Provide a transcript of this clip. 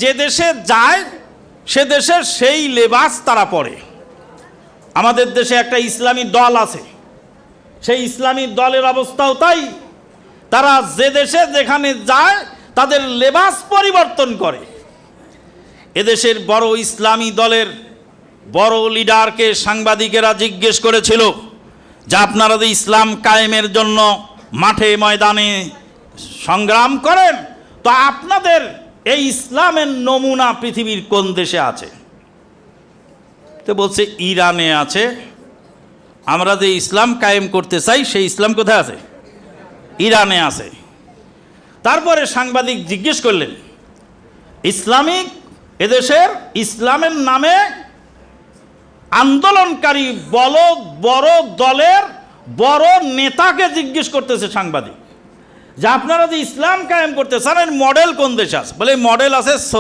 যে দেশে যায় সে দেশের সেই লেবাস তারা পরে। আমাদের দেশে একটা ইসলামী দল আছে, সেই ইসলামী দলের অবস্থাও তাই। তারা যে দেশে যেখানে যায় তাদের লেবাস পরিবর্তন করে। এদেশের বড় ইসলামী দলের বড় লিডারকে সাংবাদিকেরা জিজ্ঞেস করেছিল যে আপনারা যে ইসলাম কায়েমের জন্য মাঠে ময়দানে সংগ্রাম করেন, তো আপনাদের এই ইসলামের নমুনা পৃথিবীর কোন দেশে আছে? তো বলছে ইরানে আছে। আমরা যে ইসলাম কায়েম করতে চাই সেই ইসলাম কোথায় আছে? ইরানে আছে। তারপরে সাংবাদিক জিজ্ঞেস করলেন, ইসলামিক এদেশের ইসলামের নামে আন্দোলনকারী বড় দলের বড় নেতাকে জিজ্ঞেস করতেছে সাংবাদিক যে আপনারা যে ইসলাম কায়েম করতে চান এর মডেল কোন দেশে আছে? বলে মডেল আছে